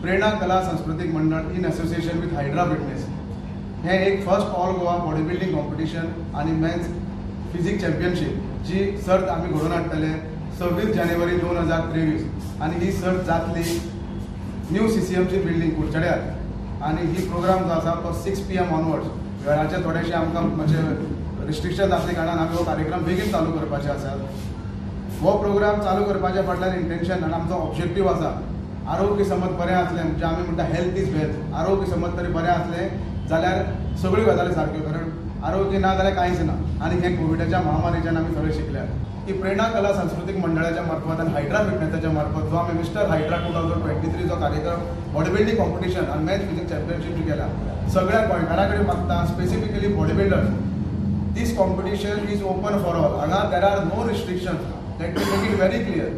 प्रेरणा कला सांस्कृतिक मंडळ in association with hydra fitness हे एक first all Goa body building competition आणि मेन्स फिजिक चॅम्पियनशीप जी सर्त आम्ही घडोवन हाडटले 26 जानेवारी 2023 आणि ही सर्त जातली न्यू CCMची बिल्डिंग कुडचड्यार आणि ही प्रोग्राम जो आसा तो 6 PM ऑनवर्ड्स वेळाचे थोडेशे आमकां म्हणजे रिस्ट्रिक्शन आसले कारणान आमी हो कार्यक्रम बेगीन चालू करपाचे आसात। हो प्रोग्राम चालू करपाच्या फाटल्यान इंटेन्शन आनी आमचो ऑब्जेक्टीव आसा आरोग्य समज बरें आसलें म्हणजे आमी म्हणटा हेल्थ इज वेल्थ। आरोग्य समज तरी बरें आसलें जाल्यार सगळ्यो गजाली सारक्यो, कारण आरोग्य ना जाल्यार कांयच ना। आणि हे कोविडाच्या महामारीच्यान आमी सगळे शिकल्यात की प्रेरणा कला सांस्कृतिक मंडळाच्या मार्फत आणि हायड्रा फिटनेसच्या मार्फत जो आम्ही मिस्टर हायड्रा 2023 जो कार्यक्रम बॉडी बिल्डिंग कॉम्पिटिशन आणि मॅच फिजिक चॅम्पियनशीप केला सगळ्या गोंयकारां कडेन मागता specifically body builders this competition is open for all. हांगा there are no restriction, let me make it very clear.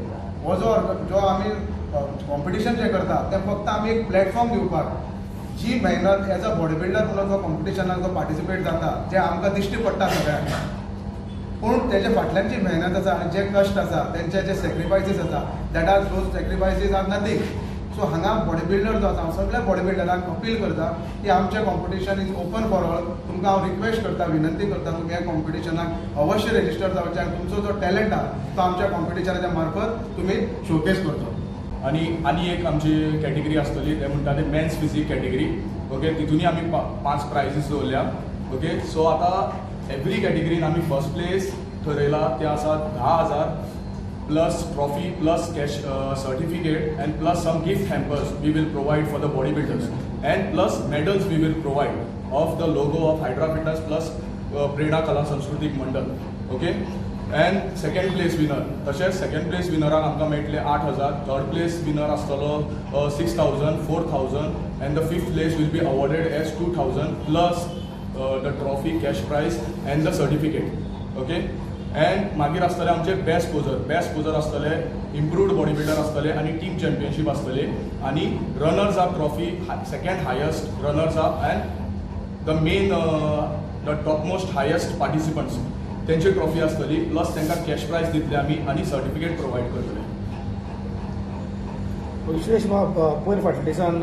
हो जो आम्ही कॉम्पिटिशन जे करता ते फक्त आम्ही एक प्लॅटफॉर्म दिवपाक जी मेहनत एज अ बॉडी बिल्डर म्हणून जो कॉम्पिटिशनाक जो पार्टिसिपेट जाता जे आमकां दिश्टी पडटा सगळ्यांक, पूण तेजे फाटल्यान जी मेहनत आसा आनी जे कश्ट आसा तेंचे जे सॅक्रिफायसीस आसा that are those sacrifices are nothing. So हांगा बॉडी बिल्डर जो आसा हांव सगळ्या बॉडी बिल्डरांक अपील करता की आमचें competition is open for all. तुमकां हांव रिक्वेस्ट करता, विनंती करता तुमी ह्या कॉम्पिटिशनाक अवश्य रेजिस्टर जावचें आनी तुमचो जो टॅलंट आहा तो आमच्या कॉम्पिटिशनाच्या मार्फत तुमी शोकेस करचो। आणि एक आमची कॅटेगरी आसतली ते म्हणटा ते मेन्स फिजिक कॅटेगरी। ओके, तितूनय आमी 5 प्रायजीस दवरल्या। ओके, सो आतां एवरी कॅटेगरीन आमी फर्स्ट प्लेस ठरयला ते आसा 10,000 plus trophy plus cash certificate and plus some gift hampers we will provide for the body builders and plus medals we will provide of the logo of Hydra fitness plus Prerana Kala Sanskritik Mandal. Okay, and second place winner तशेंच second place विनराक आमकां मेळटले 8,000, third place winner आसतलो 6,000, 4,000 and the fifth place will be awarded as 2,000 plus the trophy cash prize and the certificate. Okay, and मागीर आसतले आमचे best पोजर आसतले, improved body builder आसतले आनी टीम चॅम्पियनशीप आसतले आनी runners up trophy second highest runners up end the main the top most highest participants तेंची trophy आसतली प्लस तांकां कॅश प्राइज दितले आमी आनी सर्टिफिकेट प्रोवाइड करतले। विशेष पयर फाटल्या दिसान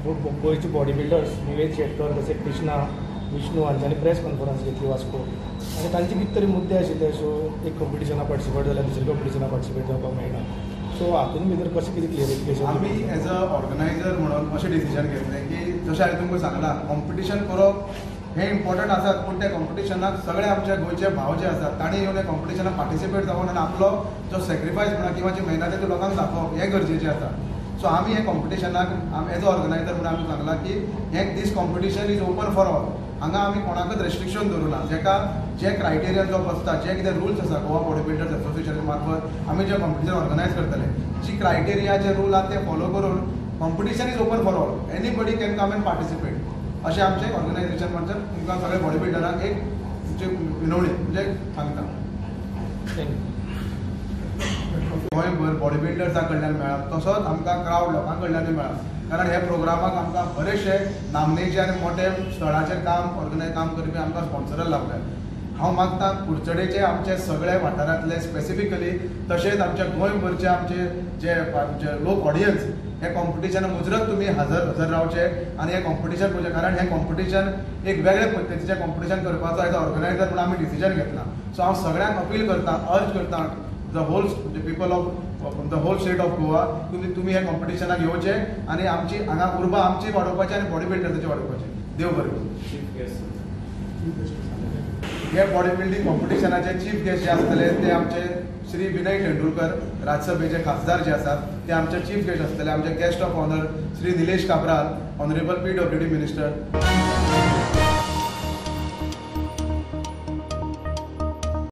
गोंयचे बॉडी बिल्डर्स निवेद शेटकर तशें कृष्णा विष्णू हांच्यांनी प्रेस कॉन्फरन्स घेतली वास्को आनी तांचे कितें तरी मुद्दे आशिल्ले। सो एक कॉम्पिटिशनाक पार्टिसिपेट जाल्यार दुसऱ्या कॉम्पिटिशनाक पार्टिसिपेट जावपाक मेळना। सो हातूंत भितर कशें कितें क्लियरिफिकेशन आमी एज अ ऑर्गनायझर म्हणून अशें डिसिजन घेतलें की जशें हांवें तुमकां सांगलां कॉम्पिटिशन करप हे इम्पॉर्टंट आसात, पूण त्या कॉम्पिटिशनाक सगळे आमचे गोंयचे भाव जे आसात तांणी येवन त्या कॉम्पिटिशनाक पार्टिसिपेट जावन आनी आपलो जो सॅक्रिफायस म्हणा किंवा जी मेहनत आहे ती लोकांक दाखोवप हे गरजेचें आसा। सो आमी हे कॉम्पिटिशनाक एज अ ऑर्गनायझर म्हणून आमी सांगलां की हे this competition is open for all. हांगा आमी कोणाकच रेस्ट्रिक्शन दवरुना, जेका जे क्रायटेरियन जो बसता जे कितें रुल्स आसा गोवा बॉडी बिल्डर्स असोसिएशन मार्फत आमी जे कॉम्पिटिशन ऑर्गनायज करतले जी क्रायटेरिया जे रूल आहात ते फॉलो करून competition is open for all, anybody can come and participate अशें आमचें ऑर्गनायझेशन म्हणजे तुमकां सगळे बॉडी बिल्डरांक एक विनवणी म्हणजे सांगता। गोंयभर बॉडी बिल्डर्सां कडल्यान मेळप तसोच आमकां क्रावड लोकां कडल्यानूय मेळप, कारण हे प्रोग्रामाक आमकां बरेचशे नामनेचे आनी मोठे स्थळाचेर काम करपी आमकां स्पॉन्सर लाभल्यात। हांव मागता कुडचडेचे आमचे सगळे वाठारांतले स्पेसिफिकली तशेंच आमच्या गोंयभरचे आमचे जे लोक ऑडियन्स हे कॉम्पिटिशना मुजरत तुमी हजर रावचे आनी हे कॉम्पिटिशन पळोवचें, कारण हे कॉम्पिटिशन एक वेगळे पद्दतीचें कॉम्पिटिशन करपाचो एज अ ऑर्गनायझर म्हणून आमी डिसिजन घेतला। सो हांव सगळ्यांक अपील करता, अर्ज करता the whole people of the whole state of Goa तुमी हे कॉम्पिटिशनाक येवचे आनी आमची हांगा उर्बा आमची वाडोवपाची आनी बॉडी बिल्डर्साची वाडोवपाची। देव बरें करूं। हे बॉडी बिल्डिंग कॉम्पिटिशनाचे चीफ गेस्ट जे आसतले ते आमचे श्री विनय तेंडुलकर राज्यसभेचे खासदार जे आसात ते आमचे चीफ गेस्ट आसतले। आमचे guest of honour Shri Nilesh Cabral, honourable PWD minister.